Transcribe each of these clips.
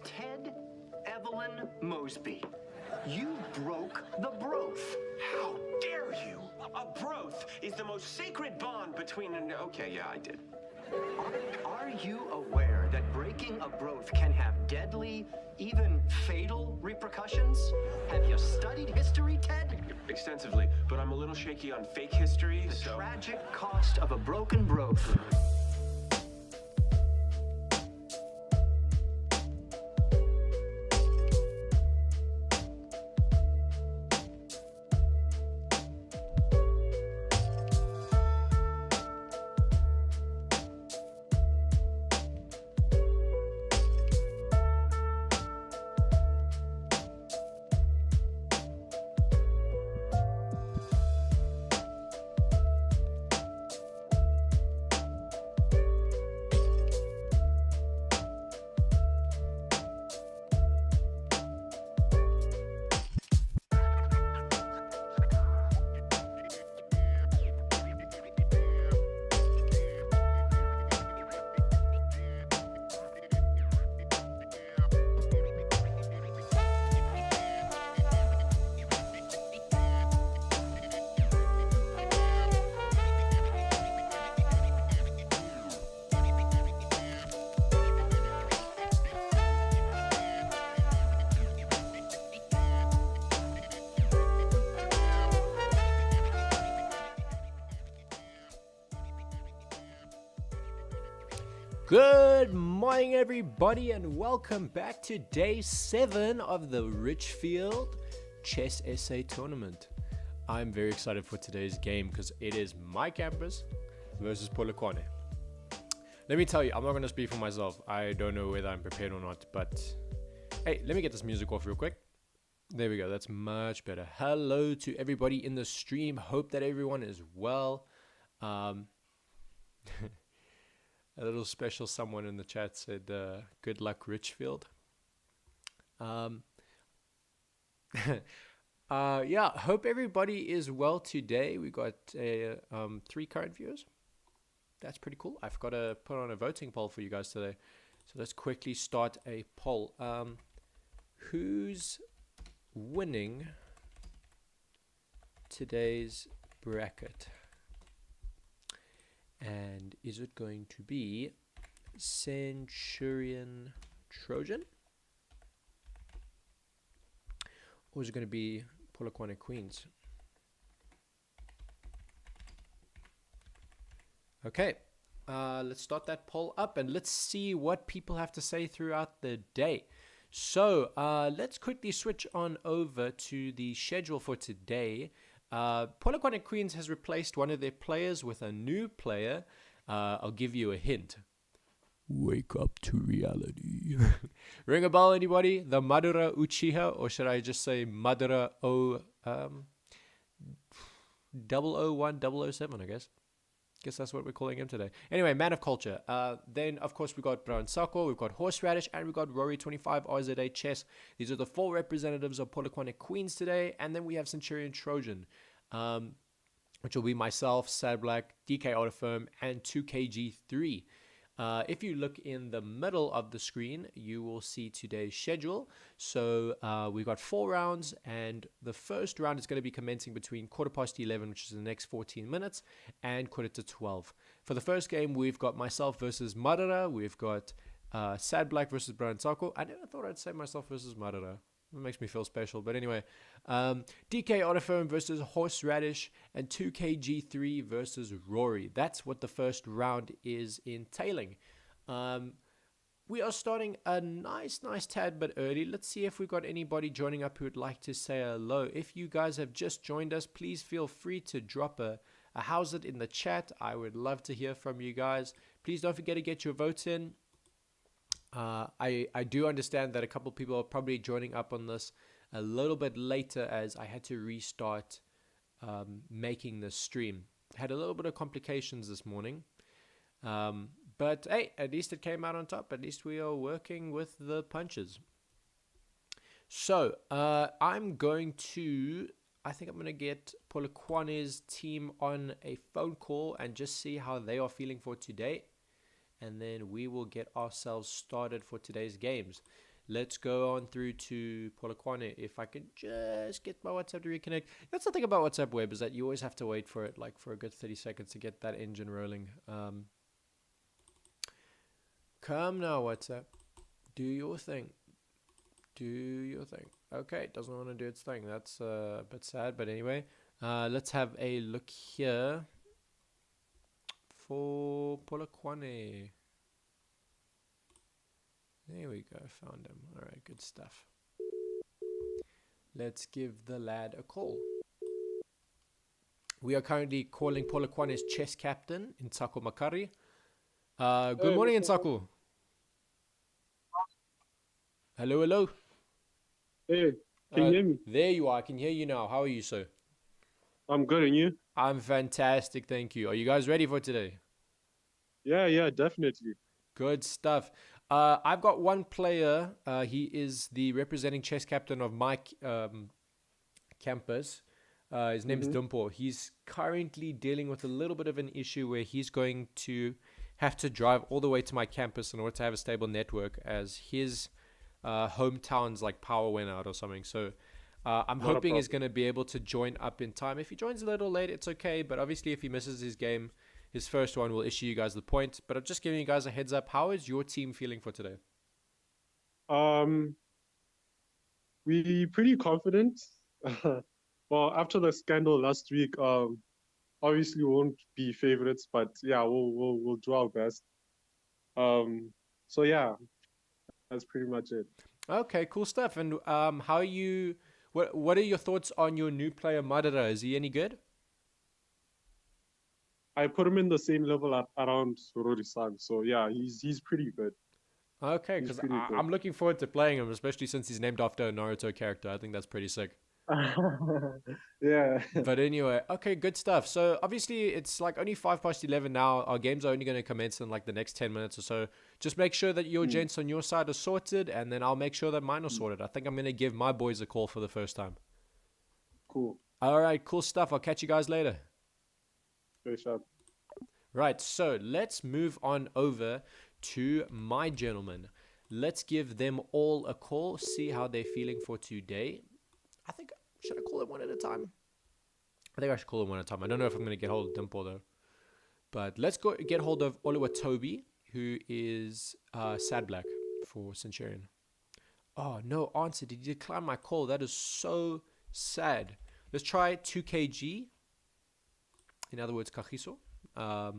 Ted Evelyn Mosby, you broke the broth. How dare you? A broth is the most sacred bond between an... Okay, yeah, I did. Are you aware that breaking a broth can have deadly, even fatal repercussions? Have you studied history, Ted? Extensively, but I'm a little shaky on fake history, The so... tragic cost of a broken broth. Good morning, everybody, and welcome back to day 7 of the Richfield Chess SA tournament. I'm very excited for today's game because it is my campus versus Polokwane. Let me tell you, I'm not going to speak for myself. I don't know whether I'm prepared or not, but hey, let me get this music off real quick. There we go, that's much better. Hello to everybody in the stream. Hope that everyone is well. A little special someone in the chat said, good luck, Richfield. Yeah, hope everybody is well today. We got 3 current viewers. That's pretty cool. I forgot to put on a voting poll for you guys today. So let's quickly start a poll. Who's winning today's bracket? And is it going to be Centurion Trojan? Or is it going to be Polokwane Queens? Okay, let's start that poll up and let's see what people have to say throughout the day. So let's quickly switch on over to the schedule for today. Polokwane Queens has replaced one of their players with a new player. I'll give you a hint. Wake up to reality. Ring a bell, anybody? The Madara Uchiha, or should I just say Madara 001 007, I guess. Guess that's what we're calling him today. Anyway, man of culture. Then, of course, we got Brown Sako, we've got Horseradish, and we've got Rory 25 RZA Chess. These are the 4 representatives of Polokwane Queens today. And then we have Centurion Trojan, which will be myself, Sad Black, DK Autofirm, and 2KG3. If you look in the middle of the screen, you will see today's schedule. So we've got 4 rounds, and the first round is going to be commencing between 11:15, which is the next 14 minutes, and 12:45. For the first game, we've got myself versus Madara. We've got Sad Black versus Brian Sako. I never thought I'd say myself versus Madara. It makes me feel special. But anyway, DK Autofirm versus Horseradish, and 2KG3 versus Rory. That's what the first round is entailing. We are starting a nice tad bit early. Let's see if we've got anybody joining up who would like to say hello. If you guys have just joined us, please feel free to drop a how's it in the chat. I would love to hear from you guys. Please don't forget to get your votes in. I do understand that a couple people are probably joining up on this a little bit later, as I had to restart making the stream. Had a little bit of complications this morning, but hey, at least it came out on top. At least we are working with the punches. So I'm going to get Polokwane's team on a phone call and just see how they are feeling for today. And then we will get ourselves started for today's games. let's go on through to Polokwane. If I can just get my WhatsApp to reconnect. That's the thing about WhatsApp web, is that you always have to wait for it, like for a good 30 seconds to get that engine rolling. Come now, WhatsApp. Do your thing. Do your thing. Okay, it doesn't want to do its thing. That's a bit sad, but anyway. Let's have a look here for Polokwane. There we go, found him. Alright, good stuff. Let's give the lad a call. We are currently calling Polokwane's chess captain, Intsako Makari. Good morning, Intsako. Hello, hello. Hey, can you hear me? There you are, I can hear you now. How are you, sir? I'm good, and you? I'm fantastic, thank you. Are you guys ready for today? Yeah, definitely. Good stuff. I've got one player. He is the representing chess captain of my campus. His name is Dumpo. He's currently dealing with a little bit of an issue where he's going to have to drive all the way to my campus in order to have a stable network, as his hometown's like power went out or something. So I'm hoping he's going to be able to join up in time. If he joins a little late, it's okay. But obviously, if he misses his game, his first one, will issue you guys the point. But I'm just giving you guys a heads up. How is your team feeling for today? We pretty confident. Well, after the scandal last week, obviously we won't be favorites, but yeah, we'll do our best. So yeah, that's pretty much it. Okay, cool stuff. And how are you? What are your thoughts on your new player Madara? Is he any good? I put him in the same level around Rori-san, so yeah, he's pretty good. Okay, because I'm looking forward to playing him, especially since he's named after a Naruto character. I think that's pretty sick. Yeah. But anyway, okay, good stuff. So obviously it's like only 11:05 now. Our games are only going to commence in like the next 10 minutes or so. Just make sure that your gents on your side are sorted, and then I'll make sure that mine are sorted. I think I'm going to give my boys a call for the first time. Cool. All right, cool stuff. I'll catch you guys later. Very sharp. Right, so let's move on over to my gentlemen. Let's give them all a call, see how they're feeling for today. I think, should I call them one at a time? I think I should call them one at a time. I don't know if I'm going to get hold of Dimple though. But let's go get hold of Oluwatobi, who is Sad Black for Centurion. Oh, no answer. Did you decline my call? That is so sad. Let's try 2kg. In other words, Kagiso. I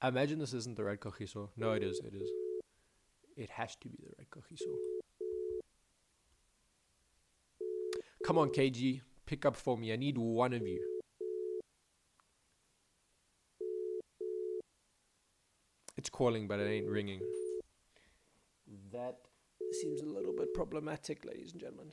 imagine this isn't the right Kagiso. No, it is. It is. It has to be the right Kagiso. Come on, KG. Pick up for me. I need one of you. It's calling, but it ain't ringing. That seems a little bit problematic, ladies and gentlemen.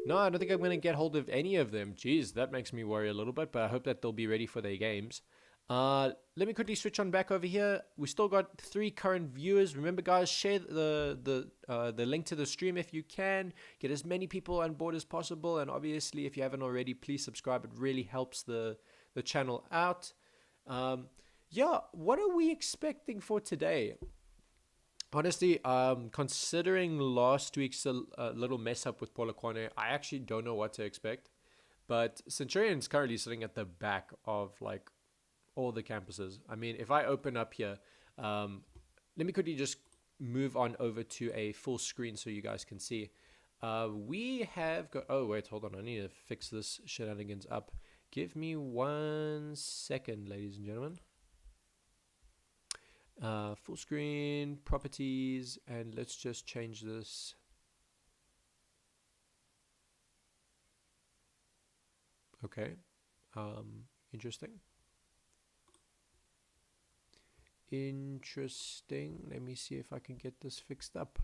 No, I don't think I'm going to get hold of any of them. Jeez, that makes me worry a little bit, but I hope that they'll be ready for their games. Let me quickly switch on back over here. We still got 3 current viewers. Remember, guys, share the link to the stream if you can. Get as many people on board as possible. And obviously, if you haven't already, please subscribe. It really helps the channel out. Yeah, what are we expecting for today? Honestly, considering last week's little mess up with Polokwane, I actually don't know what to expect. But Centurion is currently sitting at the back of like all the campuses. I mean, if I open up here, let me quickly just move on over to a full screen so you guys can see. We have got, oh wait, hold on, I need to fix this shenanigans up. Give me 1 second, ladies and gentlemen. Full screen, properties, and let's just change this. Okay, interesting. Interesting. Let me see if I can get this fixed up.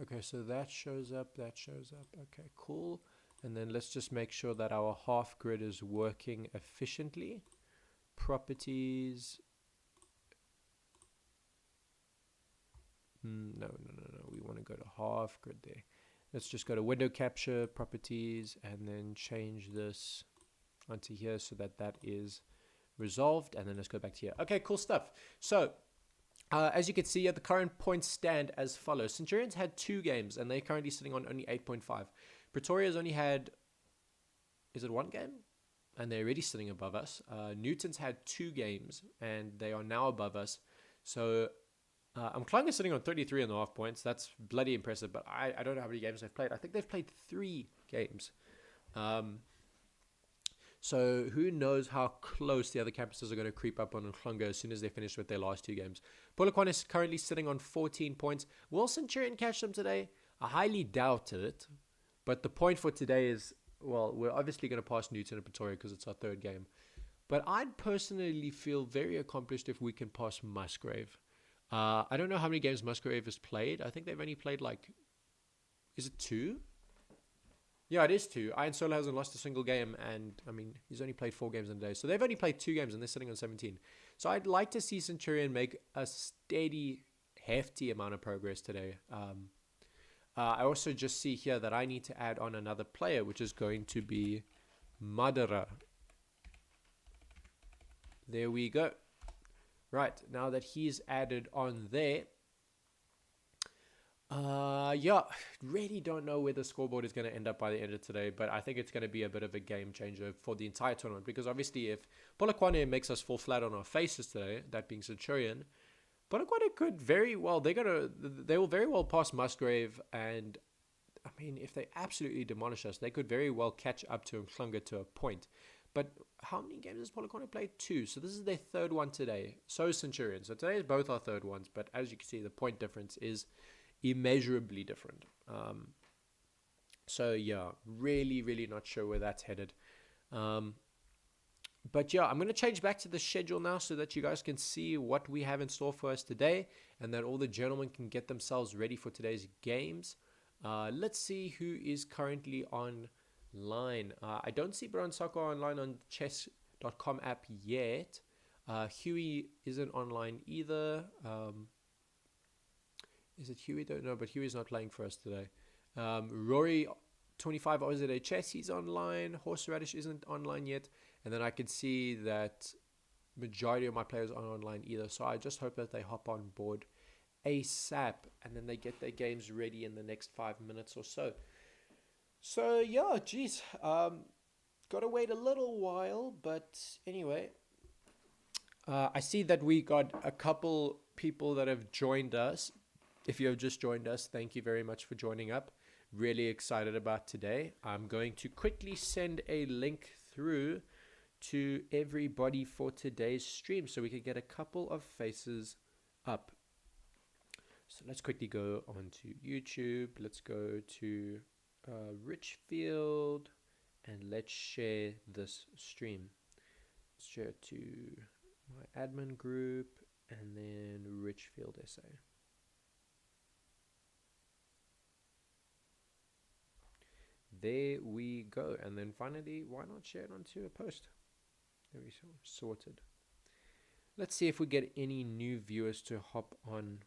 Okay, so that shows up, okay, cool. And then let's just make sure that our half grid is working efficiently. Properties. No, we want to and go to half. Good there. Let's just go to window capture, properties, and then change this onto here so that that is resolved. And then let's go back to here. Okay, cool stuff. So as you can see here, the current points stand as follows. Centurions had 2 games, and they're currently sitting on only 8.5. Pretoria's only had, is it 1 game? And they're already sitting above us. Newton's had 2 games, and they are now above us. So Umhlanga is sitting on 33.5 points. That's bloody impressive, but I don't know how many games they've played. I think they've played 3 games. So who knows how close the other campuses are going to creep up on Umhlanga as soon as they finish with their last 2 games. Polokwane is currently sitting on 14 points. Will Centurion catch them today? I highly doubt it. But the point for today is, well, we're obviously going to pass Newton and Pretoria because it's our 3rd game. But I'd personally feel very accomplished if we can pass Musgrave. I don't know how many games Musgrave has played. I think they've only played is it 2? Yeah, it is 2. Iron Solo hasn't lost a single game, and I mean, he's only played 4 games in a day. So they've only played 2 games, and they're sitting on 17. So I'd like to see Centurion make a steady, hefty amount of progress today. I also just see here that I need to add on another player, which is going to be Madara. There we go. Right, now that he's added on there, yeah, really don't know where the scoreboard is going to end up by the end of today, but I think it's going to be a bit of a game changer for the entire tournament, because obviously if Polokwane makes us fall flat on our faces today, that being Centurion, Polokwane could very well, they will very well pass Musgrave, and I mean, if they absolutely demolish us, they could very well catch up to Umhlanga to a point. But how many games has Polokwane played? 2. So this is their 3rd one today. So is Centurion. So today is both our 3rd ones. But as you can see, the point difference is immeasurably different. So yeah, really, really not sure where that's headed. But yeah, I'm going to change back to the schedule now so that you guys can see what we have in store for us today, and that all the gentlemen can get themselves ready for today's games. Let's see who is currently online. I don't see Brown Soccer online on chess.com app yet. Huey isn't online either. Is it Huey? Don't know, but Huey's not playing for us today. Rory 25 SA Chess, he's online. Horseradish isn't online yet. And then I can see that majority of my players aren't online either. So I just hope that they hop on board ASAP and then they get their games ready in the next 5 minutes or so. So yeah, geez, gotta wait a little while, but anyway, I see that we got a couple people that have joined us. If you have just joined us, thank you very much for joining up. Really excited about today. I'm going to quickly send a link through to everybody for today's stream so we can get a couple of faces up. So let's quickly go on to YouTube. Let's go to Richfield and let's share this stream. Let's share it to my admin group and then Richfield SA. There we go. And then finally, why not share it onto a post? There we go. Sorted. Let's see if we get any new viewers to hop on.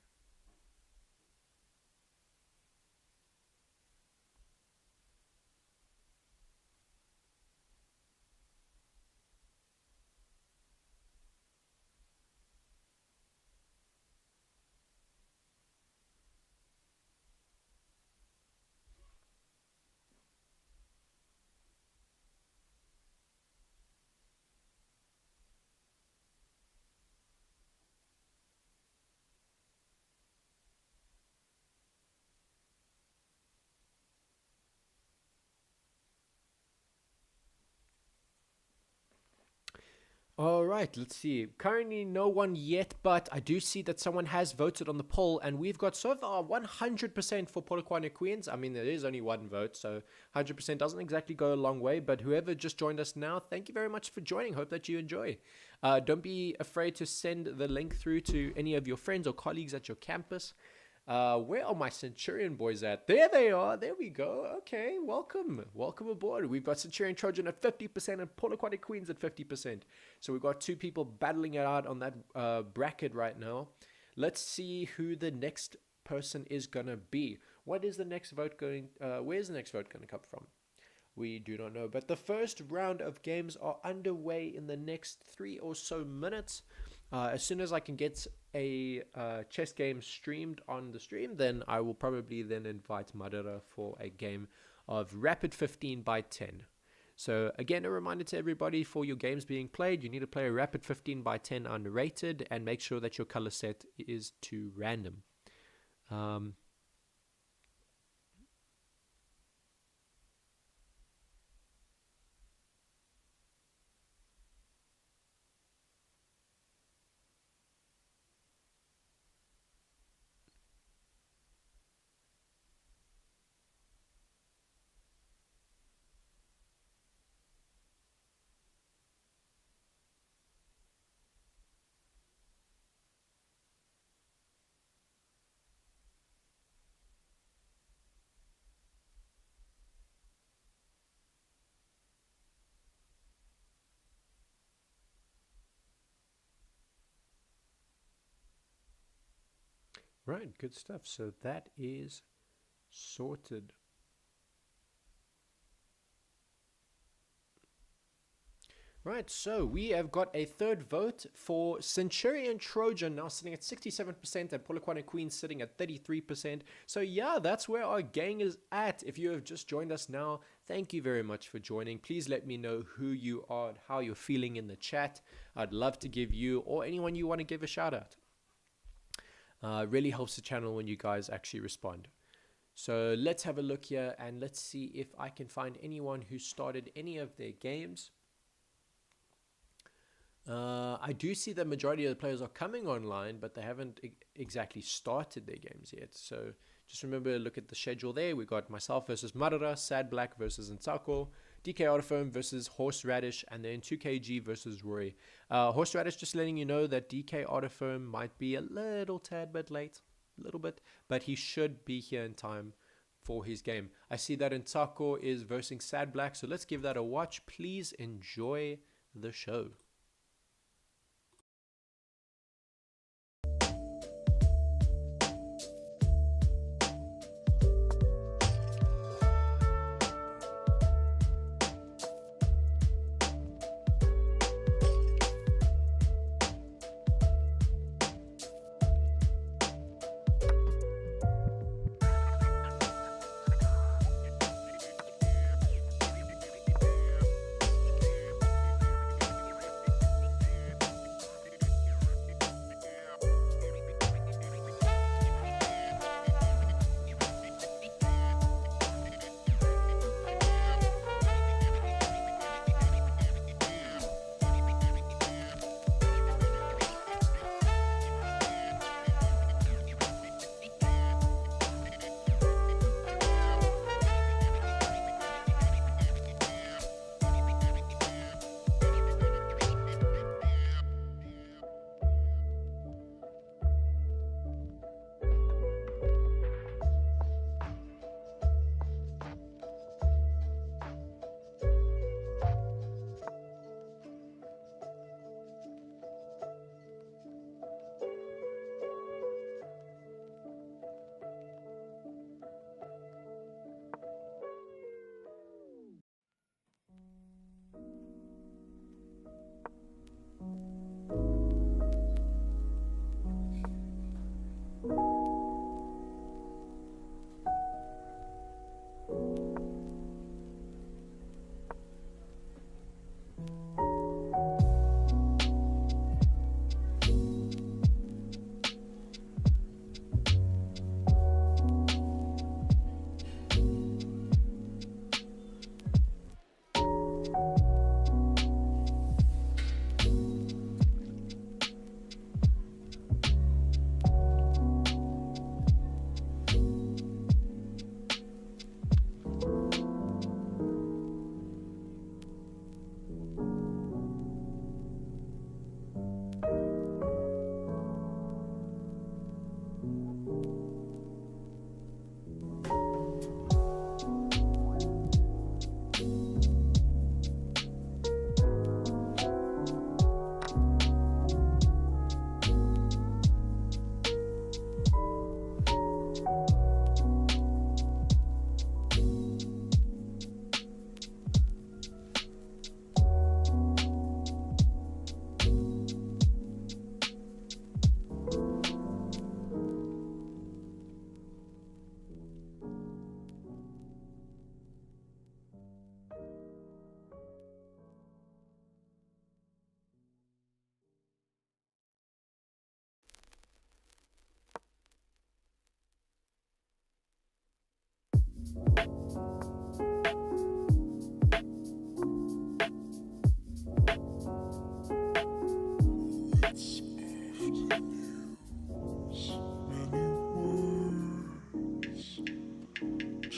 All right, let's see. Currently, no one yet, but I do see that someone has voted on the poll, and we've got so far 100% for Polokwane Queens. I mean, there is only 1 vote, so 100% doesn't exactly go a long way, but whoever just joined us now, thank you very much for joining. Hope that you enjoy. Don't be afraid to send the link through to any of your friends or colleagues at your campus. Where are my Centurion boys at? There they are. There we go. Okay, welcome. Welcome aboard. We've got Centurion Trojan at 50% and Polokwane Queens at 50%. So we've got 2 people battling it out on that bracket right now. Let's see who the next person is going to be. What is the next vote going? Where's the next vote going to come from? We do not know. But the first round of games are underway in the next 3 or so minutes. As soon as I can get a chess game streamed on the stream, then I will probably then invite Madara for a game of Rapid 15 by 10. So again, a reminder to everybody, for your games being played, you need to play a Rapid 15 by 10 unrated and make sure that your color set is to random. Right, good stuff. So that is sorted. Right, so we have got a third vote for Centurion Trojan, now sitting at 67%, and Polokwane Queen sitting at 33%. So yeah, that's where our gang is at. If you have just joined us now, thank you very much for joining. Please let me know who you are and how you're feeling in the chat. I'd love to give you or anyone you want to give a shout out. Really helps the channel when you guys actually respond. So let's have a look here and let's see if I can find anyone who started any of their games. I do see the majority of the players are coming online, but they haven't exactly started their games yet. So just remember, look at the schedule there. We've got myself versus Marara, Sad Black versus Ntako, DK Autofoam versus Horseradish, and then 2KG versus Rory. Horseradish, just letting you know that DK Autofoam might be a little tad bit late, a little bit, but he should be here in time for his game. I see that Ntako is versing Sad Black, so let's give that a watch. Please enjoy the show.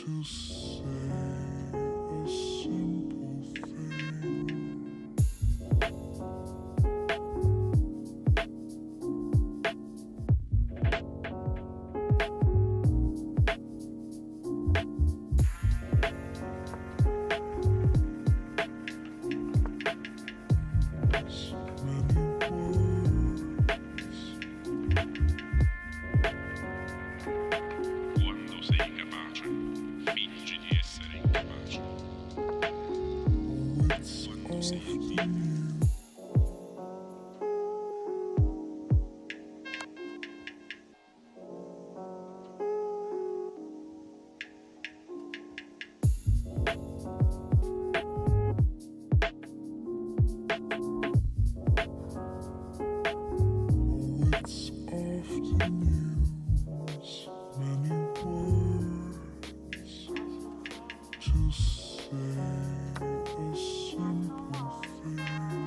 to say a simple thing. Quando sei capace, fingi di essere incapace. Quando sei timida, It's often use many words to say a simple thing.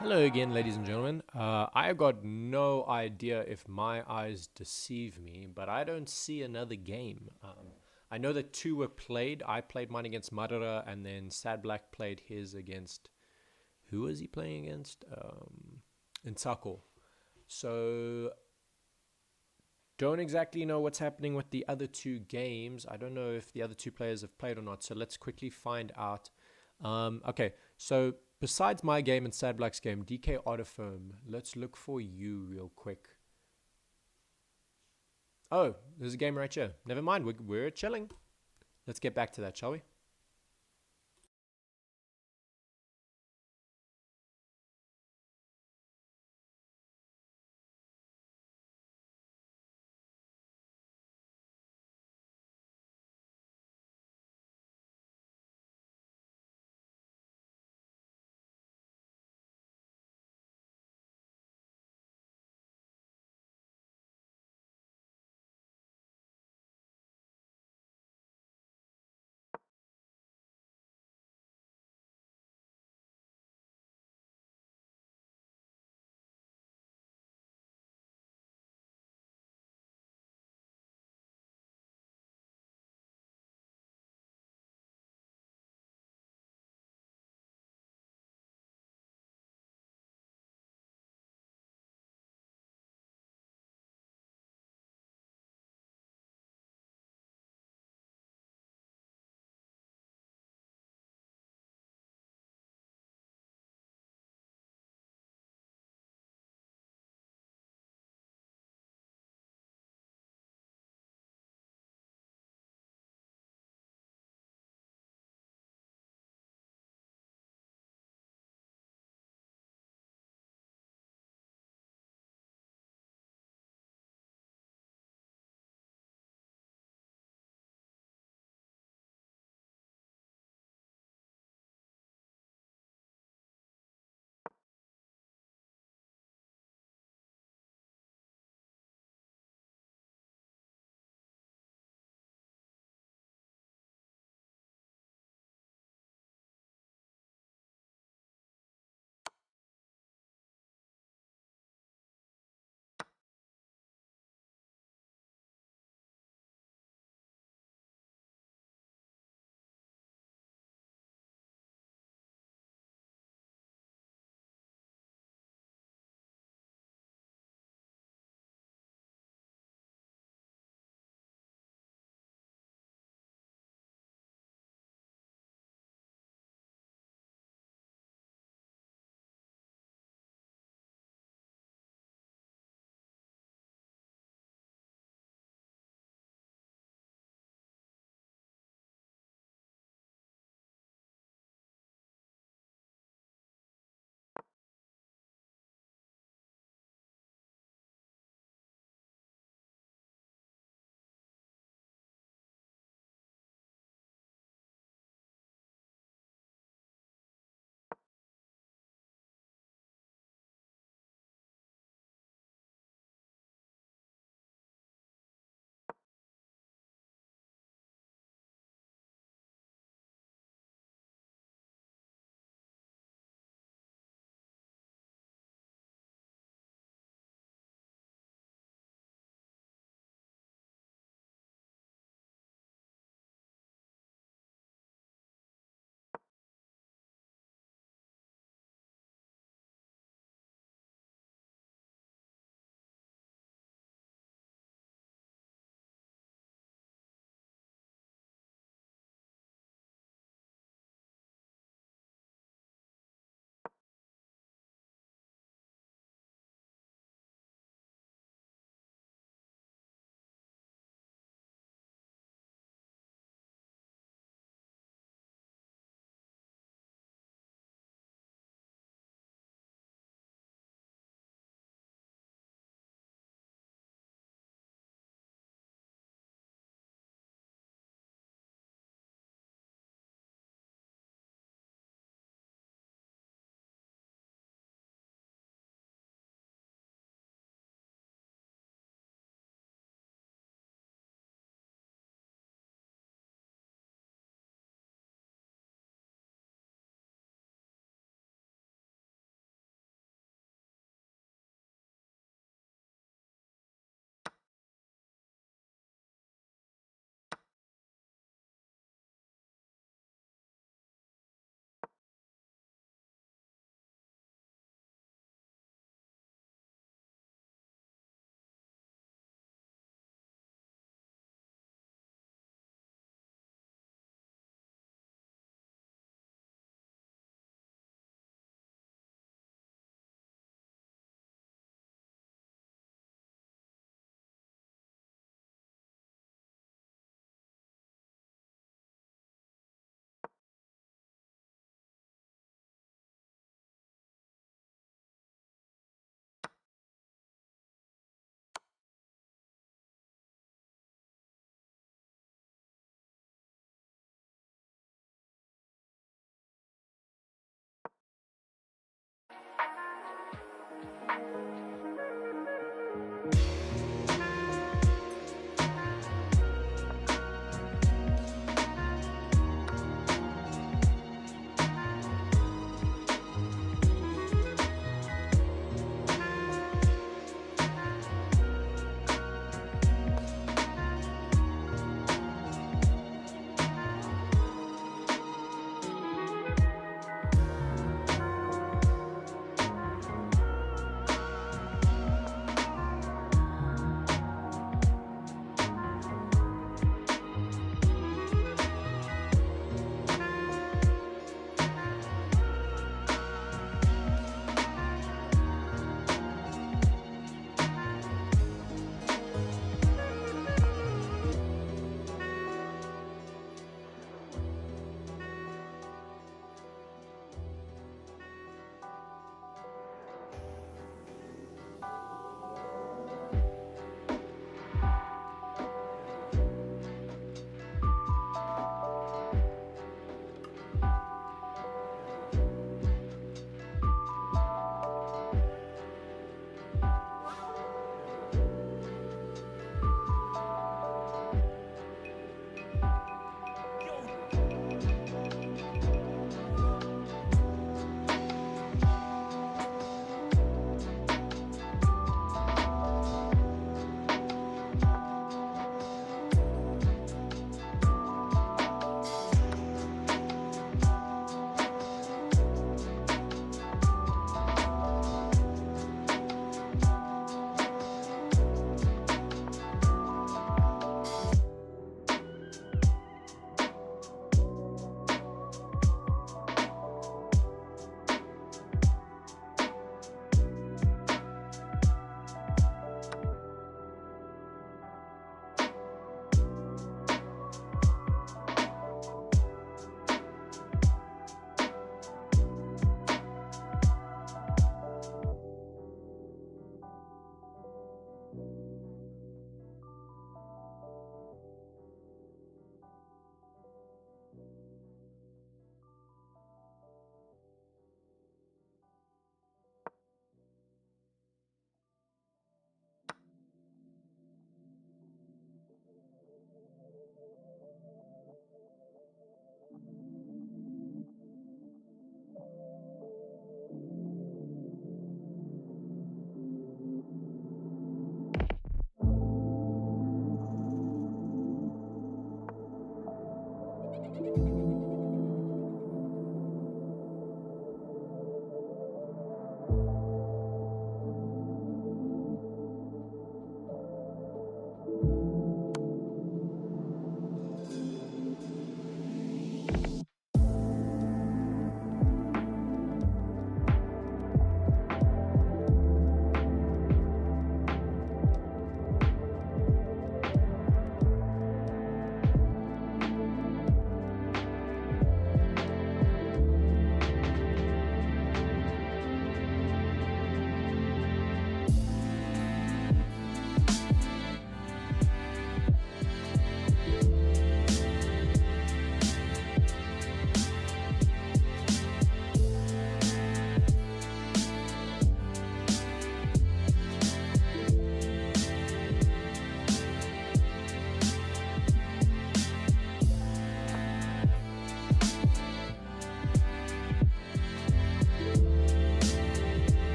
Hello again, ladies and gentlemen. I got no idea if my eyes deceive me, but I don't see another game. I know that two were played. I played mine against Madara, and then Sad Black played his against. Who was he playing against? Insako. So, don't exactly know what's happening with the other two games. I don't know if the other two players have played or not. So, let's quickly find out. Okay, so besides my game and Sad Black's game, DK Autofoam, let's look for you real quick. Oh, there's a game right here. Never mind, we're chilling. Let's get back to that, shall we?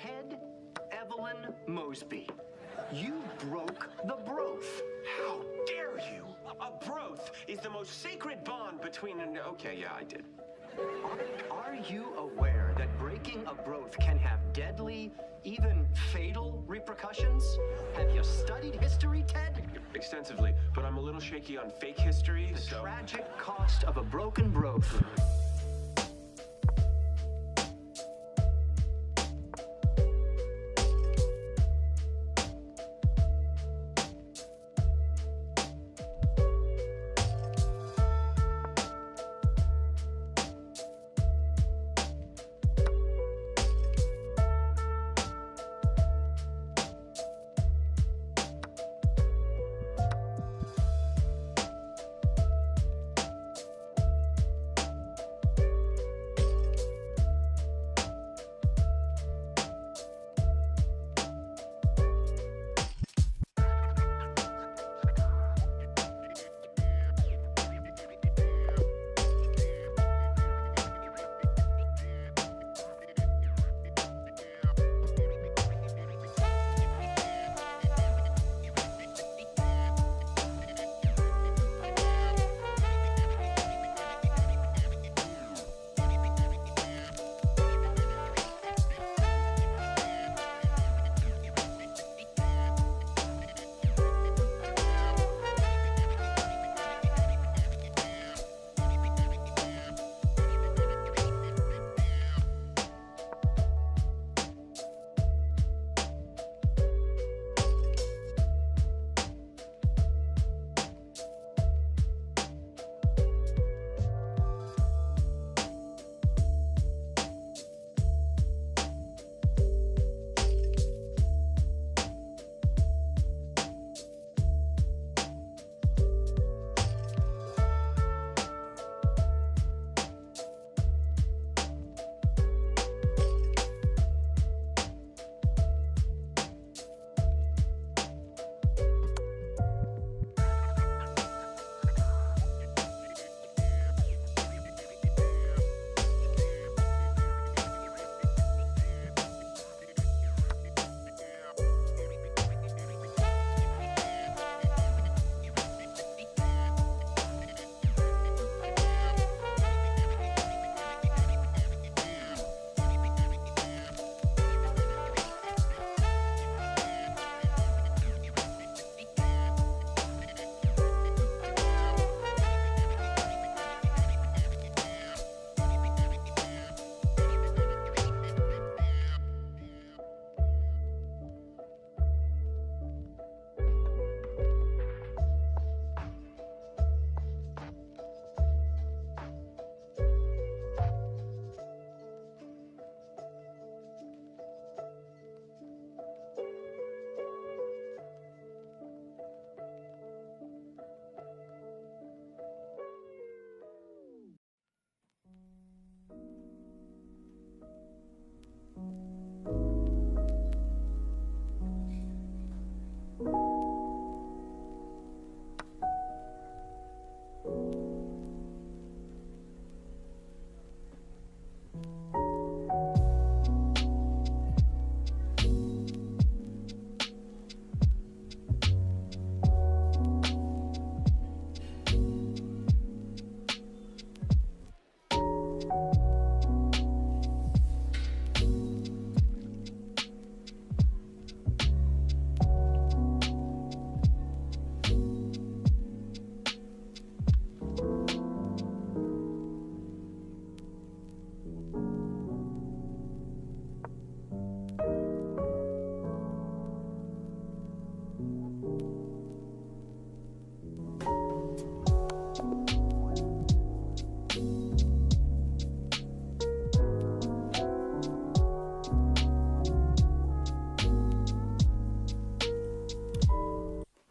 Ted Evelyn Mosby. You broke the broth. How dare you? A broth is the most sacred bond between an... Okay, yeah, I did. Are you aware that breaking a broth can have deadly, even fatal repercussions? Have you studied history, Ted? Extensively, but I'm a little shaky on fake history, The so... tragic cost of a broken broth.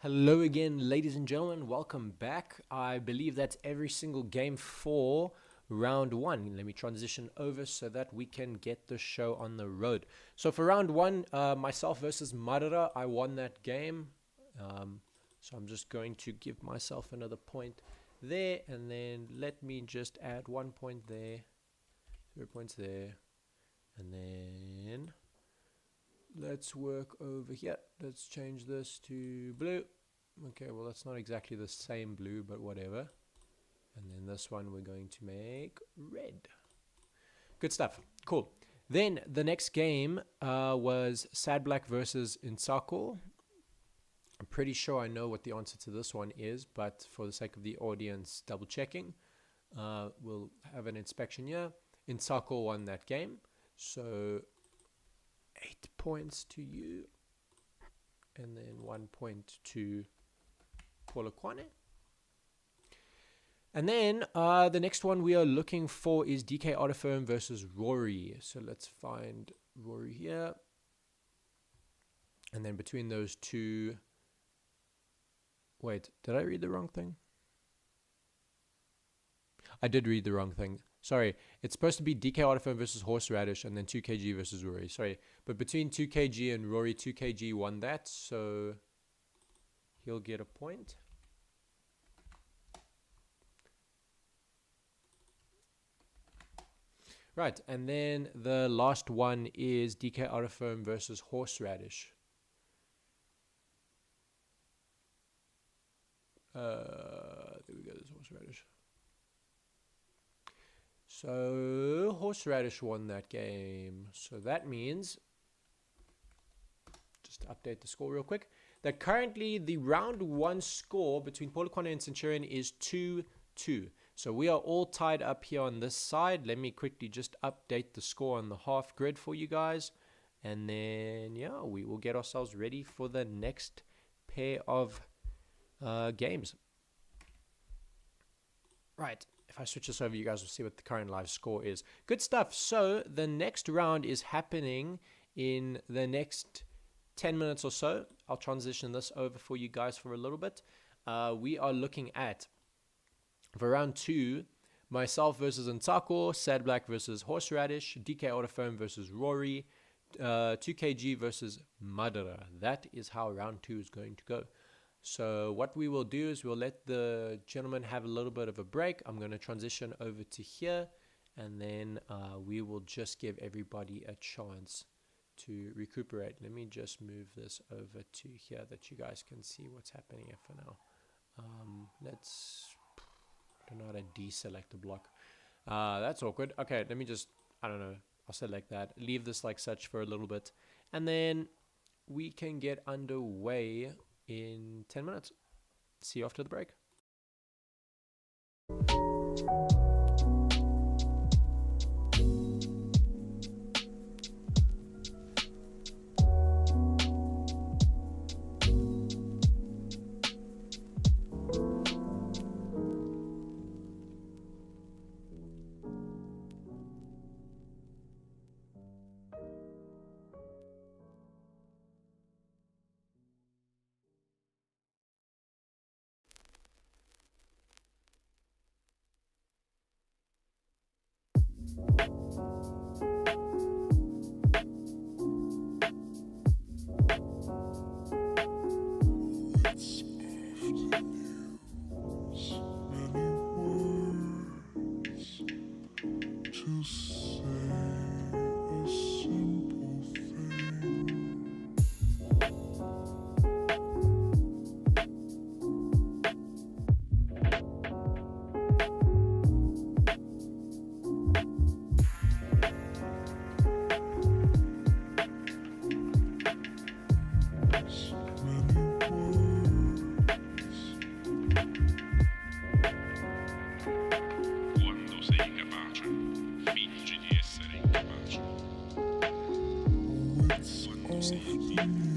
Hello again, ladies and gentlemen. Welcome back. I believe that's every single game for round one. Let me transition over so that we can get the show on the road. So for round one, myself versus Marara, I won that game. So I'm just going to give myself another point there, and then let me just add 1 point there, 0 points there, and then let's work over here. Let's change this to blue. Okay, well that's not exactly the same blue, but whatever. And then this one we're going to make red. Good stuff. Cool. Then the next game was Sad Black versus Insako. I'm pretty sure I know what the answer to this one is, but for the sake of the audience double checking, we'll have an inspection here. Insako won that game. So 8 points to you. And then 1 point to Polokwane. And then the next one we are looking for is DK Otterfirm versus Rory. So let's find Rory here. And then between those two... Wait, did I read the wrong thing? I did read the wrong thing. Sorry, it's supposed to be DK Otterfirm versus Horseradish and then 2kg versus Rory. Sorry, but between 2kg and Rory, 2kg won that. So he'll get a point. Right, and then the last one is DK Otterfirm versus Horseradish. There we go, there's Horseradish. So, Horseradish won that game. So that means, just to update the score real quick, that currently the round 1 score between Polokwane and Centurion is 2-2. So we are all tied up here on this side. Let me quickly just update the score on the half grid for you guys. And then, yeah, we will get ourselves ready for the next pair of games. Right, if I switch this over, you guys will see what the current live score is. Good stuff. So the next round is happening in the next 10 minutes or so. I'll transition this over for you guys for a little bit. We are looking at, for round 2, myself versus Insako, Sad Black versus Horseradish, DK Otterfirm versus Rory, 2kg versus Madara. That is how round 2 is going to go. So what we will do is we'll let the gentleman have a little bit of a break. I'm going to transition over to here, and then we will just give everybody a chance to recuperate. Let me just move this over to here that you guys can see what's happening here for now. Let's... I don't know how to deselect a block. That's awkward. Okay, let me just, I don't know, I'll select that. Leave this like such for a little bit. And then we can get underway in 10 minutes. See you after the break. Say a simple thing.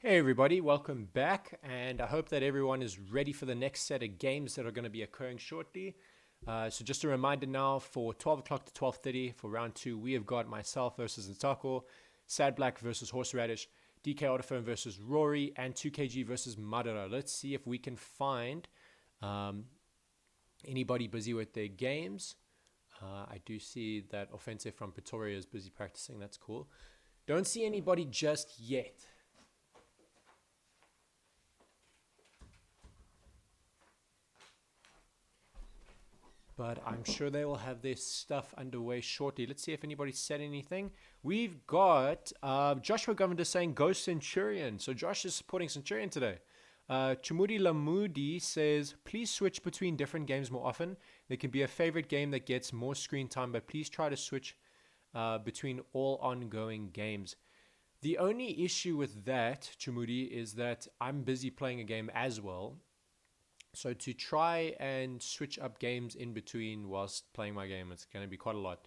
Hey everybody, welcome back, and I hope that everyone is ready for the next set of games that are going to be occurring shortly. So just a reminder now, for 12 o'clock to 12:30 for round 2, we have got myself versus Ntako, Sad Black versus Horseradish, DK Autophone versus Rory, and 2KG versus Madara. Let's see if we can find anybody busy with their games. I do see that Offensive from Pretoria is busy practicing, that's cool. Don't see anybody just yet. But I'm sure they will have their stuff underway shortly. Let's see if anybody said anything. We've got Joshua Governor saying go Centurion. So Josh is supporting Centurion today. Chumudi Lamudi says, please switch between different games more often. There can be a favorite game that gets more screen time, but please try to switch between all ongoing games. The only issue with that, Chumudi, is that I'm busy playing a game as well. So to try and switch up games in between whilst playing my game, it's going to be quite a lot.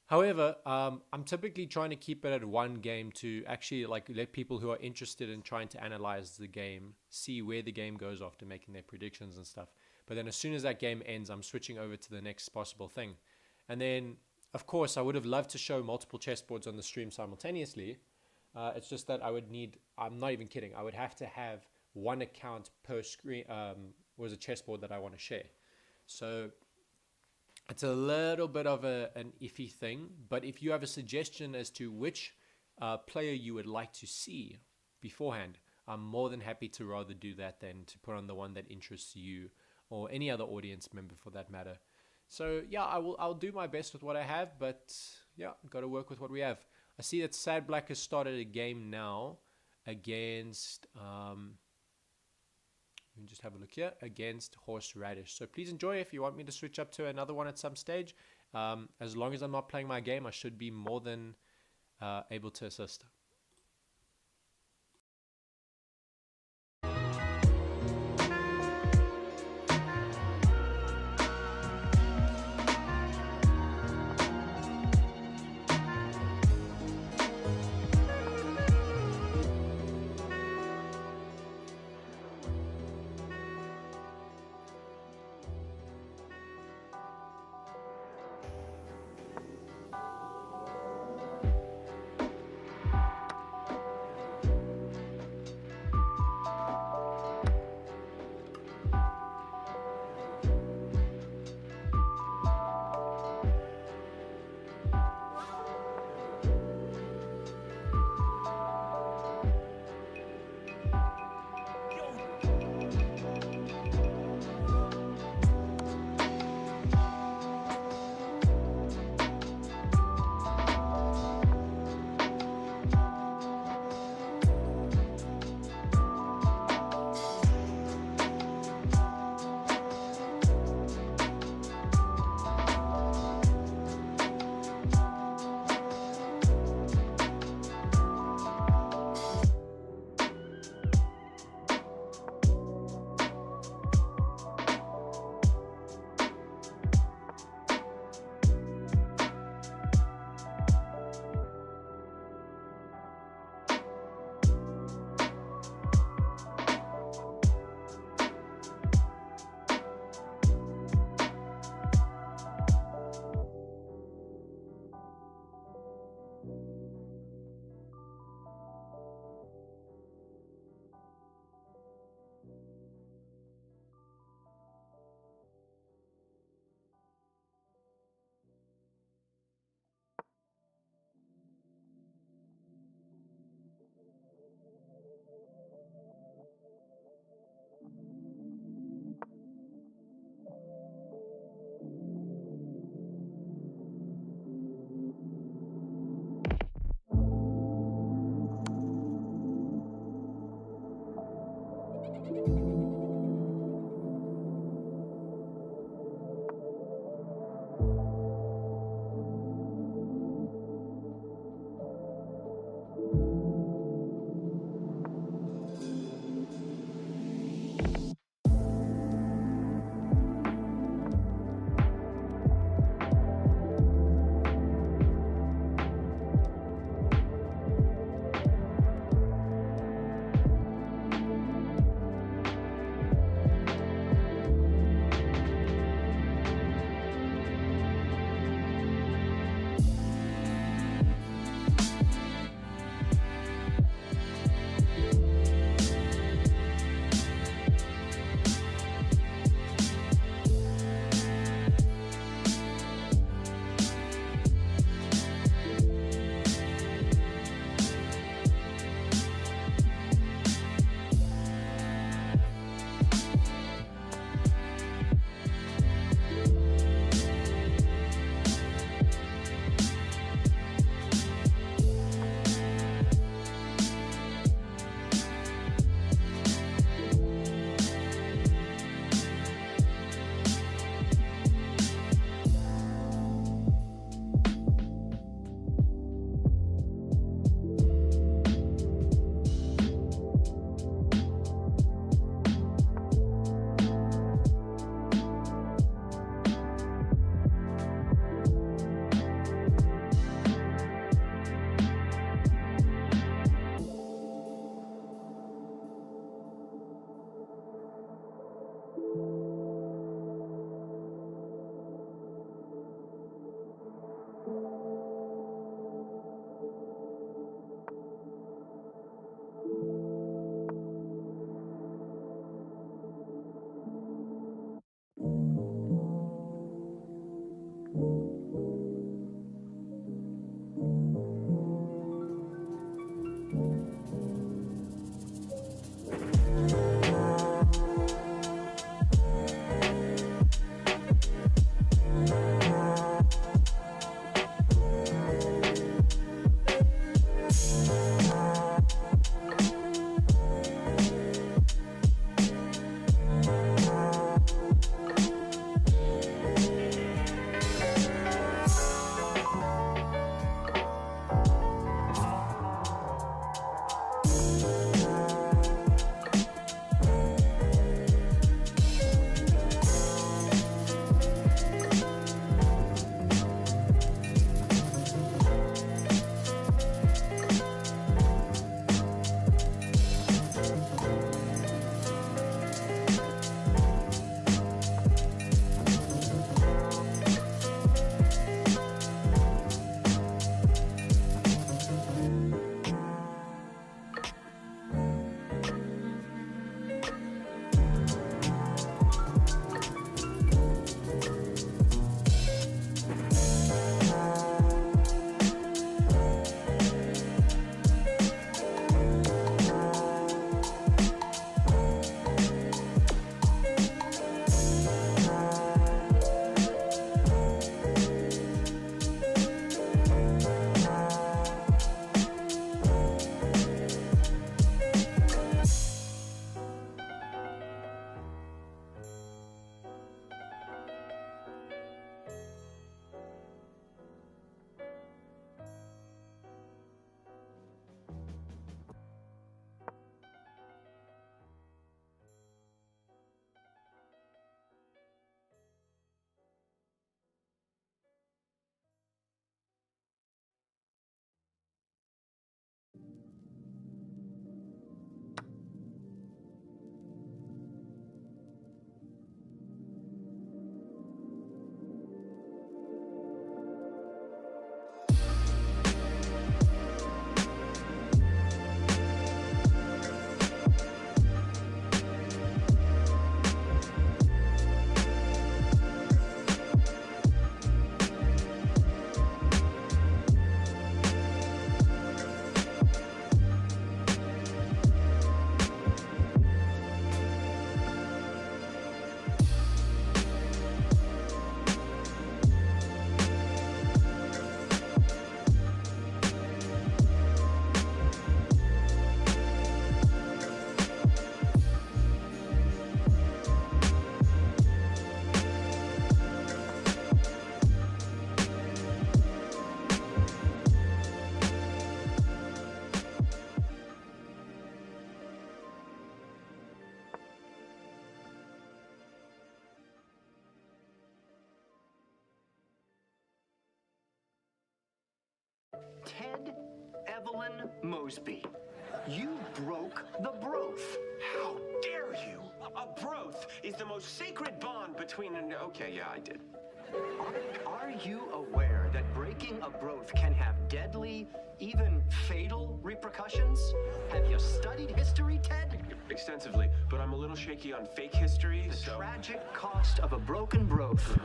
However, I'm typically trying to keep it at one game to actually let people who are interested in trying to analyze the game see where the game goes after making their predictions and stuff. But then as soon as that game ends, I'm switching over to the next possible thing. And then, of course, I would have loved to show multiple chessboards on the stream simultaneously. It's just that I would need, I'm not even kidding, I would have to have one account per screen, was a chessboard that I want to share. So it's a little bit of an iffy thing, but if you have a suggestion as to which player you would like to see beforehand, I'm more than happy to rather do that than to put on the one that interests you or any other audience member for that matter. So yeah, I'll do my best with what I have, but yeah, got to work with what we have. I see that Sad Black has started a game now against let me just have a look here, against Horseradish. So please enjoy. If you want me to switch up to another one at some stage, as long as I'm not playing my game, I should be more than able to assist. Evelyn Mosby. You broke the broth. How dare you? A broth is the most sacred bond between an... Okay, yeah, I did. Are you aware that breaking a broth can have deadly, even fatal repercussions? Have you studied history, Ted? Extensively, but I'm a little shaky on fake history, The so... tragic cost of a broken broth.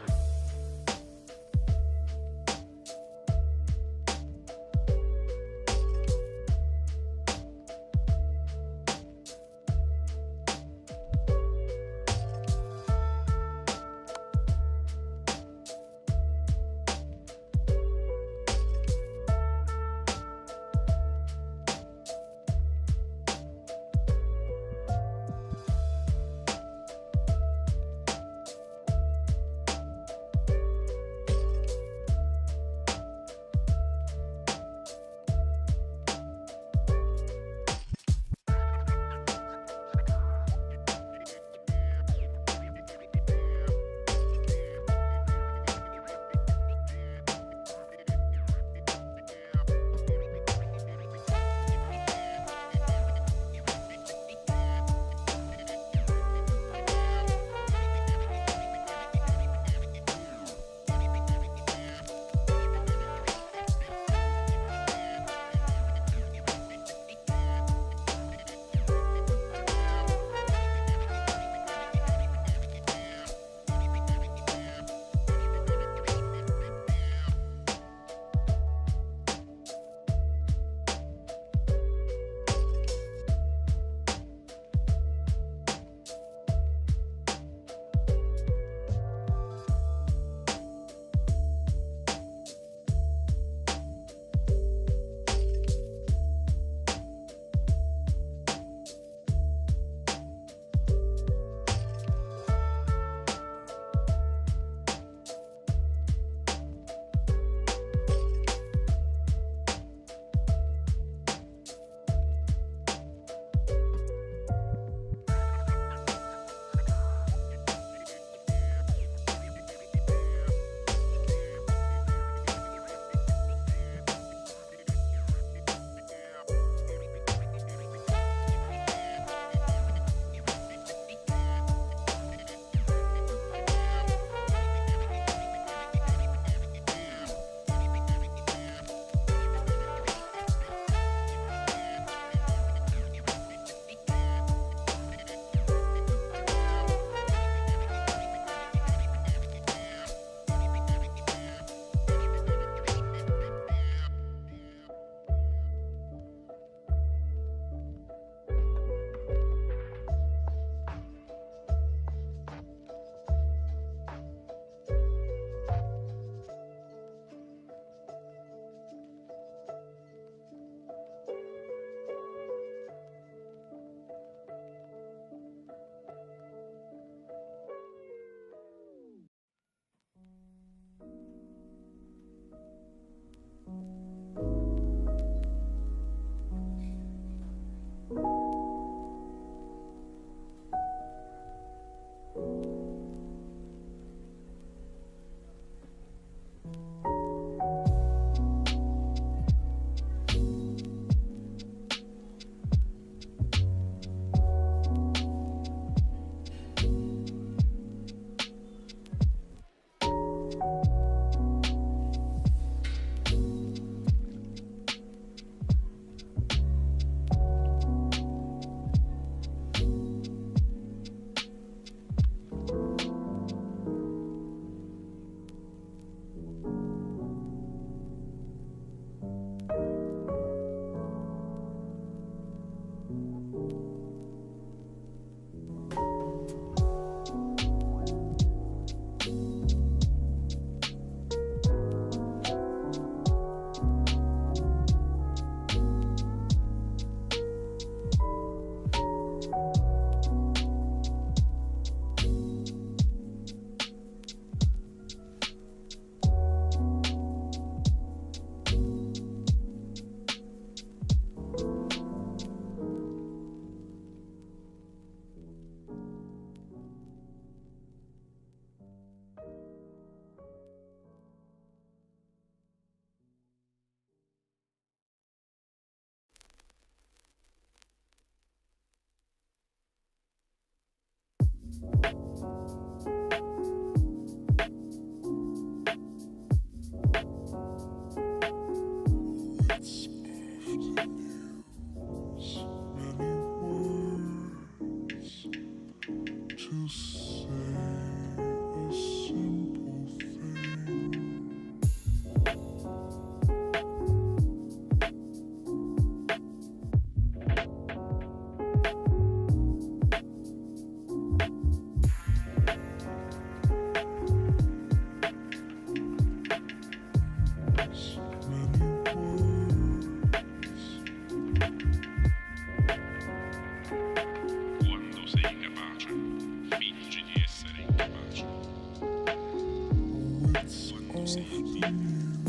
it's afternoon.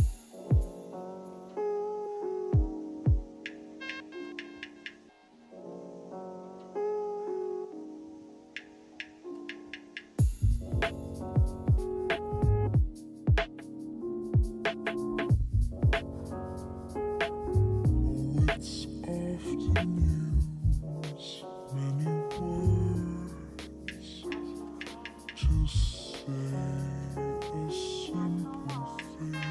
Oh, it's afternoon. Many words to say a simple thing.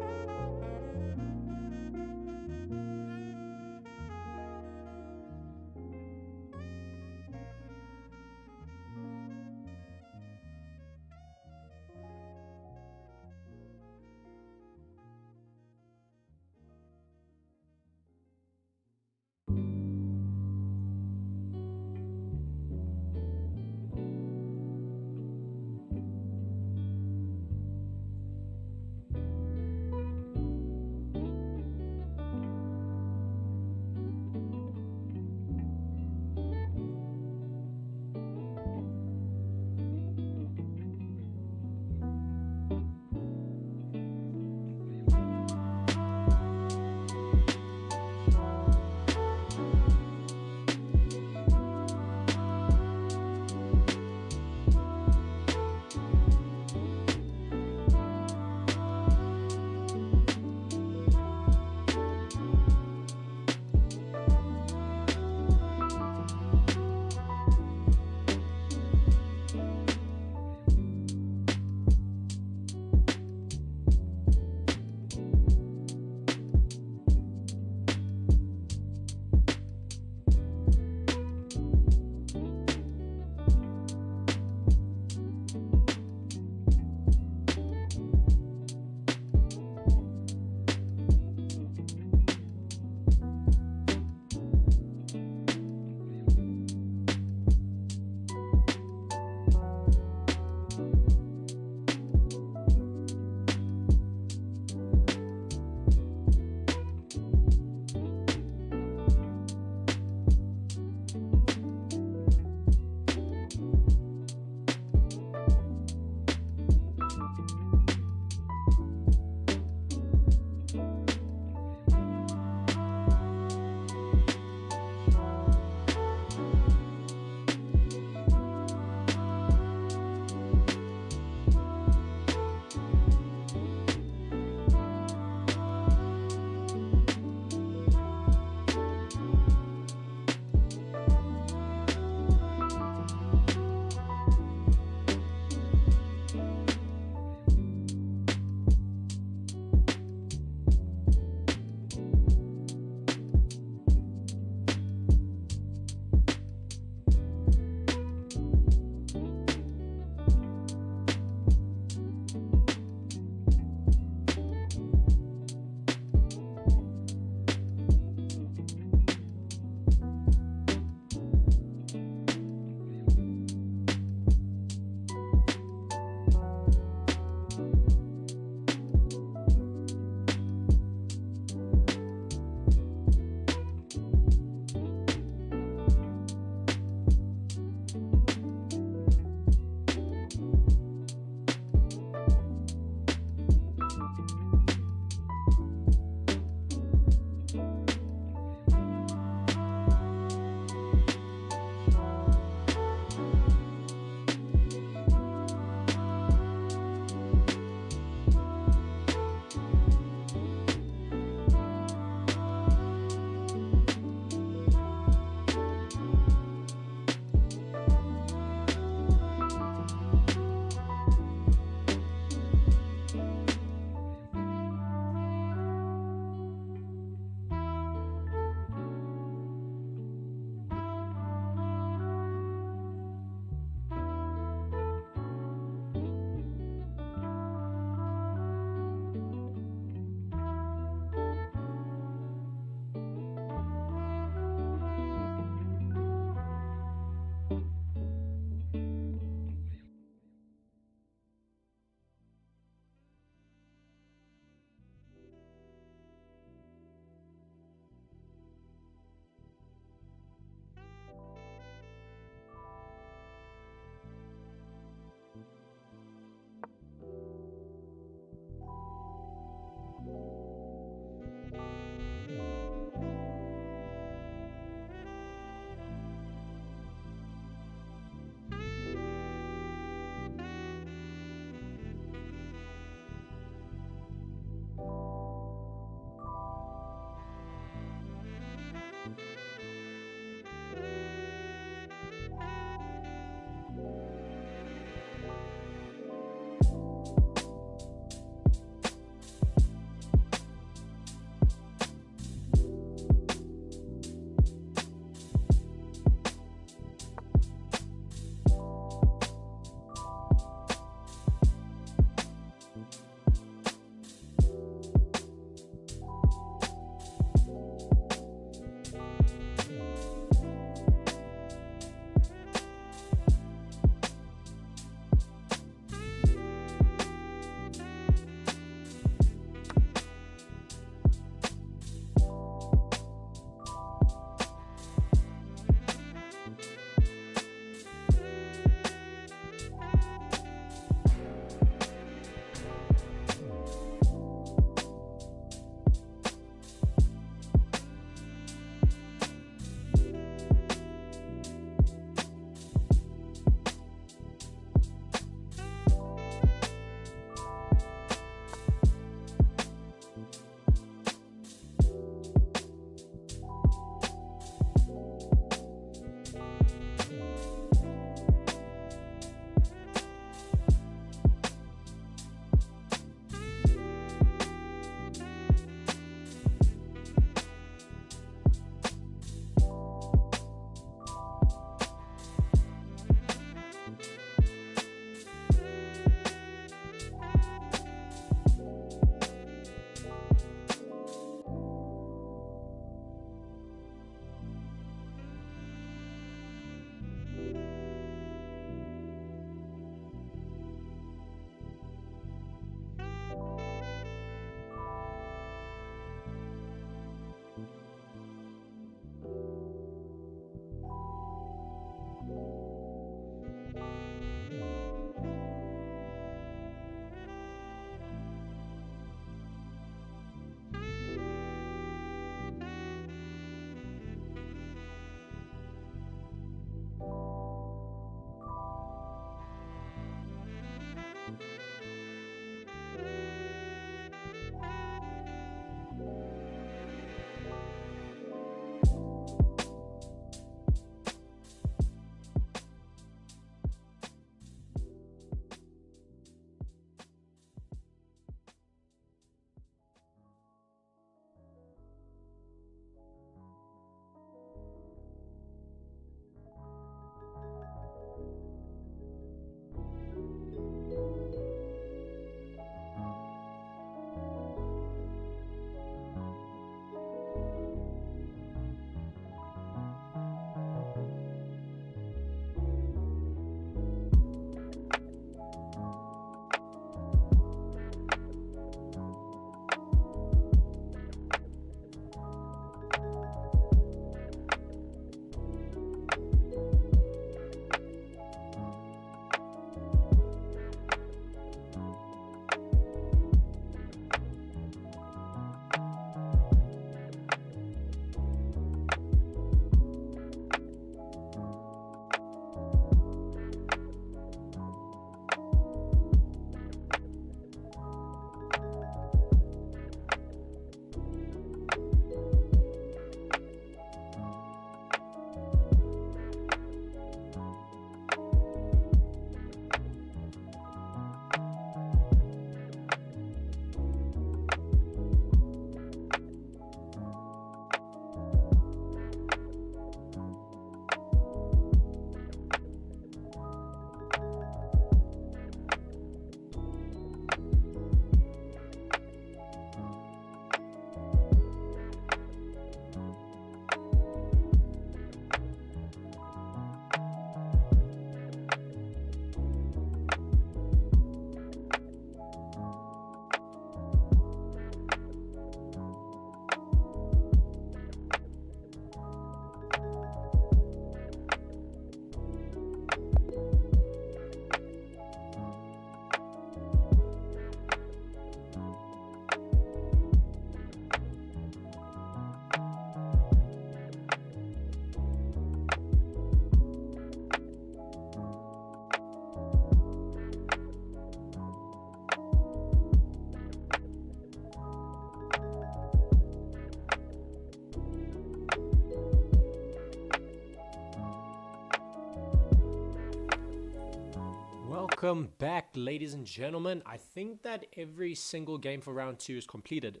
Welcome back, ladies and gentlemen. I think that every single game for round 2 is completed.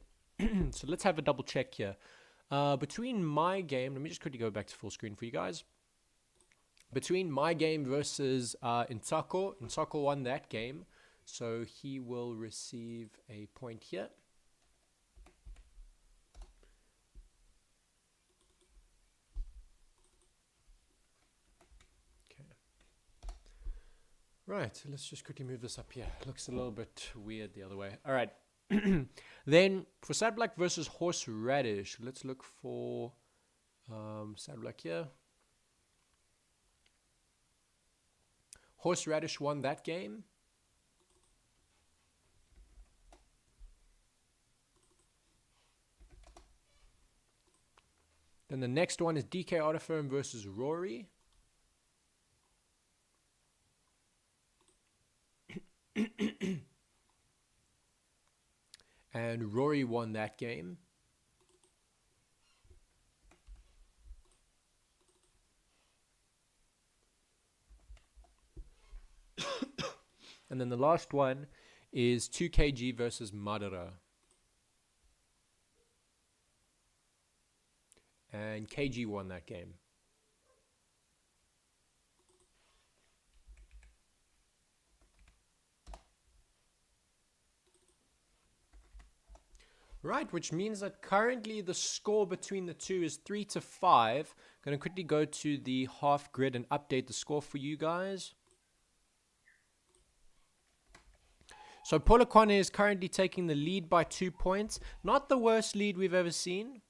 So let's have a double check here. Between my game, let me just quickly go back to full screen for you guys. Between my game versus Intako won that game. So he will receive a point here. Right, let's just quickly move this up here. Looks a little bit weird the other way. All right. Then for Sad Black versus Horseradish, let's look for Sad Black here. Horseradish won that game. Then the next one is DK Autofirm versus Rory. And Rory won that game. And then the last one is 2kg versus Madara. And KG won that game. Right, which means that currently the score between the two is 3-5. Going to quickly go to the half grid and update the score for you guys. So Polokwane is currently taking the lead by 2 points. Not the worst lead we've ever seen.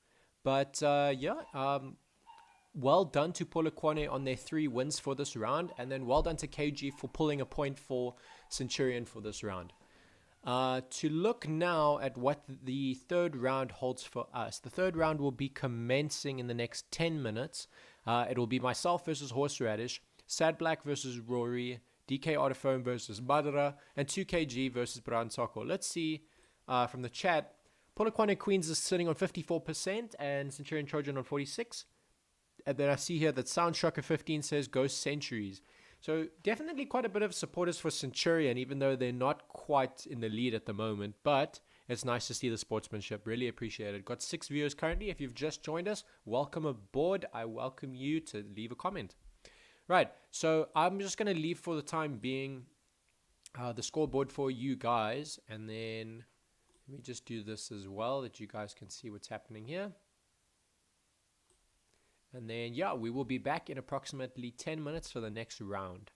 But well done to Polokwane on their 3 wins for this round. And then well done to KG for pulling a point for Centurion for this round. To look now at what the third round holds for us. The third round will be commencing in the next 10 minutes. It will be myself versus Horseradish, Sad Black versus Rory, DK Autophone versus Madara, and 2kg versus Bran Soko. Let's see from the chat. Polokwane Queens is sitting on 54% and Centurion Trojan on 46%. And then I see here that Soundstrucker 15 says Ghost Centuries. So definitely quite a bit of supporters for Centurion, even though they're not quite in the lead at the moment. But it's nice to see the sportsmanship. Really appreciate it. Got 6 viewers currently. If you've just joined us, welcome aboard. I welcome you to leave a comment. Right, so I'm just going to leave for the time being the scoreboard for you guys. And then let me just do this as well, that you guys can see what's happening here. And then, yeah, we will be back in approximately 10 minutes for the next round.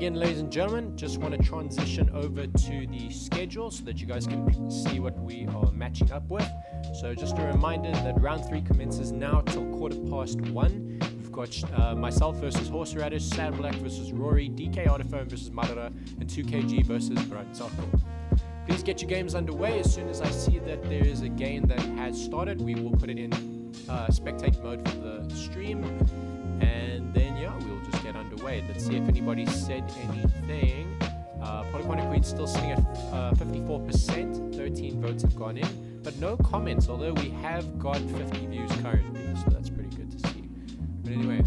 again, ladies and gentlemen, just want to transition over to the schedule so that you guys can see what we are matching up with. So just a reminder that round 3 commences now till 1:15. We've got myself versus Horseradish, Sad Black versus Rory, DK Artiphone versus Marara, and 2KG versus Bransako. Please get your games underway. As soon as I see that there is a game that has started, we will put it in spectate mode for the stream. And then, yeah, we'll just get underway. Let's see if anybody said anything. Polokwane Queen's still sitting at 54%. 13 votes have gone in, but no comments, although we have got 50 views currently, so that's pretty good to see. But anyway,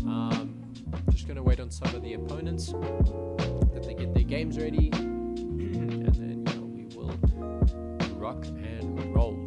just going to wait on some of the opponents that they get their games ready. And then, yeah, we will rock and roll.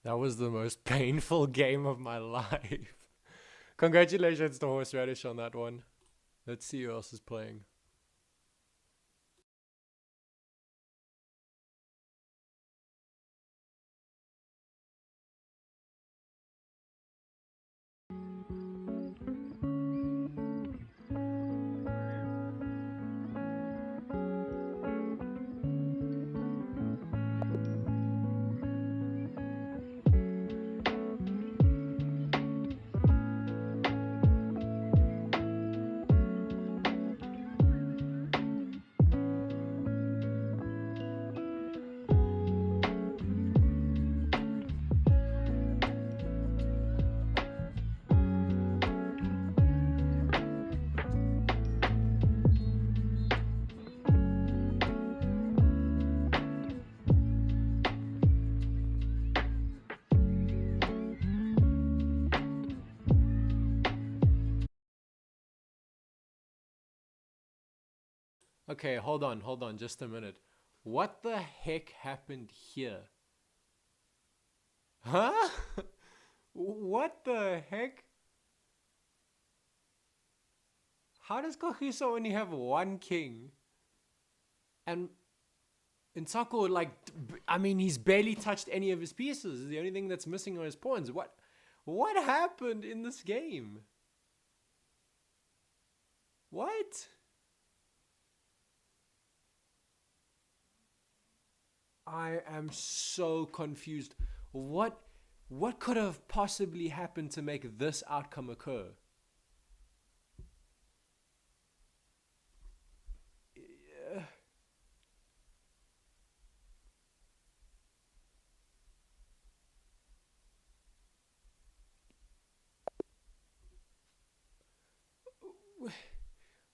That was the most painful game of my life. Congratulations to Horseradish on that one. Let's see who else is playing. Okay, hold on, just a minute. What the heck happened here? Huh? What the heck? How does Kagiso only have one king? And Nsako, like, I mean, he's barely touched any of his pieces. The only thing that's missing are his pawns. What happened in this game? What? I am so confused. What could have possibly happened to make this outcome occur?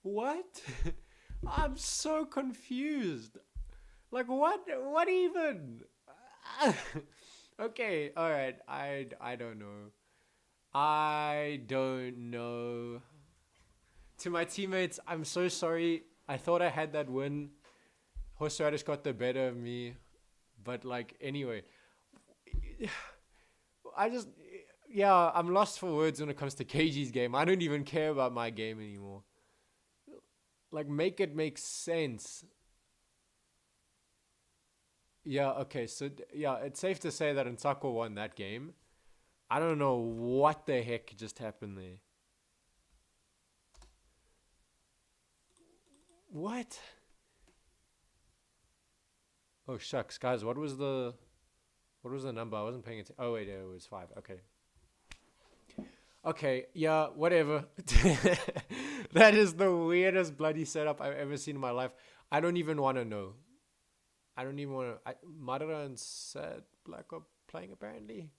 What? I'm so confused. Like what even? Okay, all right. I don't know. I don't know. To my teammates, I'm so sorry. I thought I had that win. Horseradish got the better of me. But like anyway, I'm lost for words when it comes to KG's game. I don't even care about my game anymore. Like make it make sense. Yeah, okay, so yeah, it's safe to say that Nsako won that game. I don't know what the heck just happened there. What? Oh shucks, guys, what was the number? I wasn't paying attention. Oh wait, it was 5. Okay. Okay, yeah, whatever. That is the weirdest bloody setup I've ever seen in my life. I don't even want to know. I don't even want to. Madara and Sad Black are playing apparently.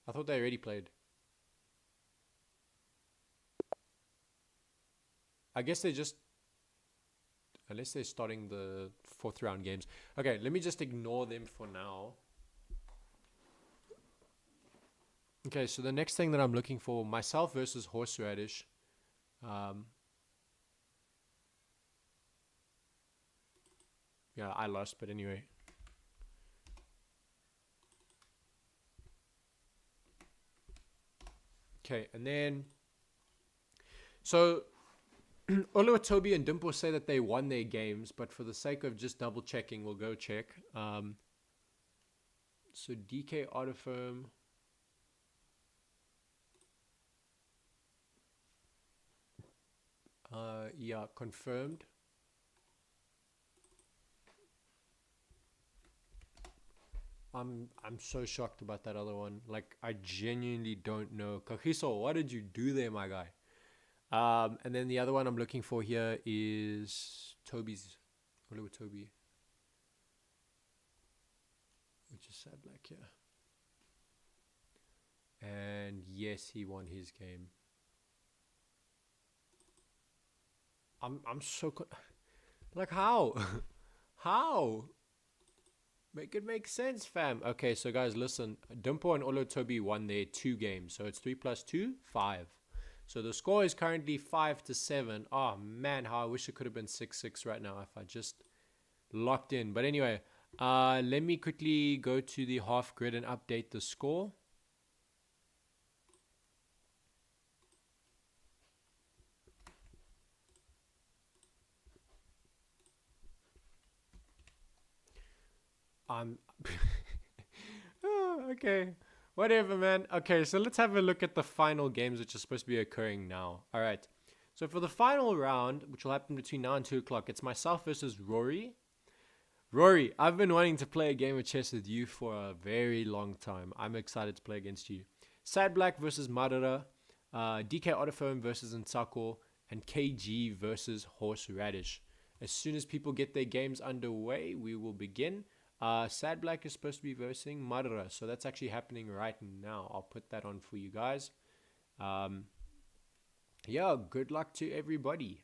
I thought they already played. I guess they just. Unless they're starting the 4th round games. Okay, let me just ignore them for now. Okay, so the next thing that I'm looking for, myself versus Horseradish. Yeah, I lost, but anyway. Okay, and then so Oluwatobi and Dimple say that they won their games, but for the sake of just double checking, we'll go check. So DK Autofirm. Yeah, confirmed. I'm so shocked about that other one. Like, I genuinely don't know. Kagiso, what did you do there, my guy? And then the other one I'm looking for here is Toby's. Toby. Which is Sad Black here. And yes, he won his game. I'm so like how? How? Make it make sense, fam. Okay, so guys, listen. Dimpo and Oluwatobi won their 2 games. So it's 3 plus 2, 5. So the score is currently 5-7. Oh man, how I wish it could have been 6-6 right now if I just locked in. But anyway, Let me quickly go to the half grid and update the score. Oh, okay, whatever, man. Okay, so let's have a look at the final games which are supposed to be occurring now. All right, so for the final round, which will happen between now and 2 o'clock, it's myself versus Rory. Rory, I've been wanting to play a game of chess with you for a very long time. I'm excited to play against you. Sad Black versus Madara, DK Autophone versus Nsako, and KG versus Horseradish. As soon as people get their games underway, we will begin. Sad Black is supposed to be versing Madara, so that's actually happening right now. I'll put that on for you guys. Yeah, good luck to everybody.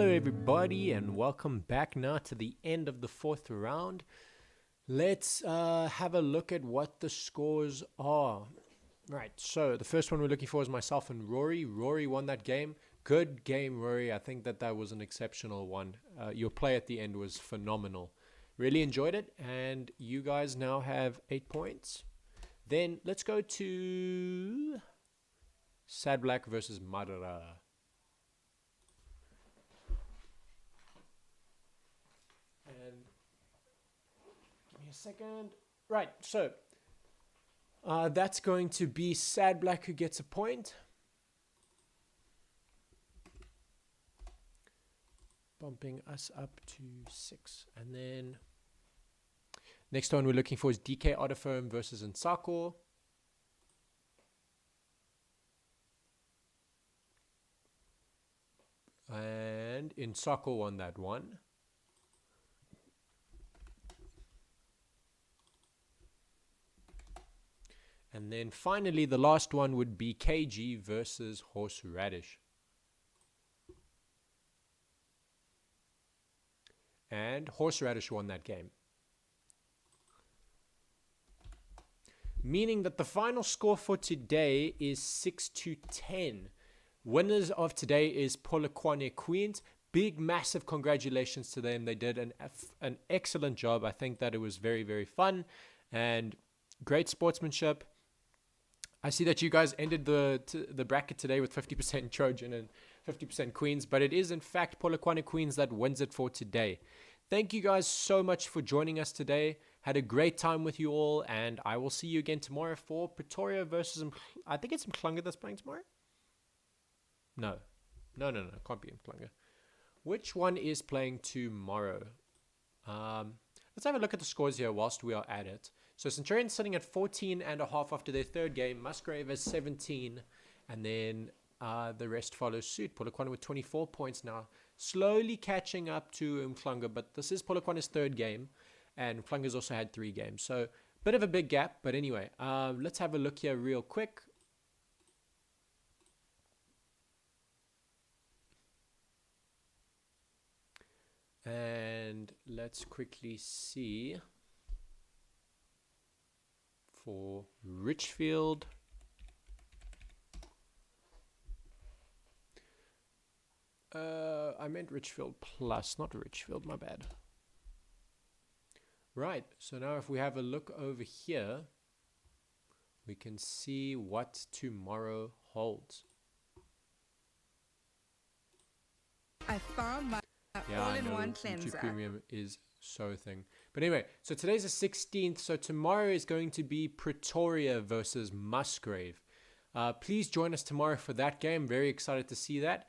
Hello everybody and welcome back now to the end of the fourth round. Let's have a look at what the scores are. Right, so the first one we're looking for is myself and Rory. Rory won that game. Good game, Rory. I think that was an exceptional one. Your play at the end was phenomenal. Really enjoyed it, and you guys now have 8 points. Then let's go to Sad Black versus Madara. And give me a second. Right, so that's going to be Sad Black who gets a point. Bumping us up to 6. And then next one we're looking for is DK Autofoam versus Nsako. And Nsako won that one. And then finally the last one would be KG versus Horseradish. And Horseradish won that game. Meaning that the final score for today is 6-10. Winners of today is Polokwane Queens. Big, massive congratulations to them. They did an excellent job. I think that it was very, very fun and great sportsmanship. I see that you guys ended the bracket today with 50% Trojan and 50% Queens, but it is in fact Polokwane Queens that wins it for today. Thank you guys so much for joining us today. Had a great time with you all, and I will see you again tomorrow for Pretoria versus, I think it's Mklanga that's playing tomorrow? No. No, can't be Mklanga. Which one is playing tomorrow? Let's have a look at the scores here whilst we are at it. So Centurion sitting at 14.5 after their third game. Musgrave has 17. And then the rest follows suit. Polokwane with 24 points now. Slowly catching up to Mklanga. But this is Polokwane's third game. And Mklanga's also had 3 games. So bit of a big gap. But anyway, let's have a look here real quick. And let's quickly see for Richfield. I meant Richfield Plus, not Richfield, my bad. Right, so now if we have a look over here, we can see what tomorrow holds. I found my all-in-one cleanser. YouTube Premium is so thing. But anyway, so today's the 16th, so tomorrow is going to be Pretoria versus Musgrave. Please join us tomorrow for that game. Very excited to see that.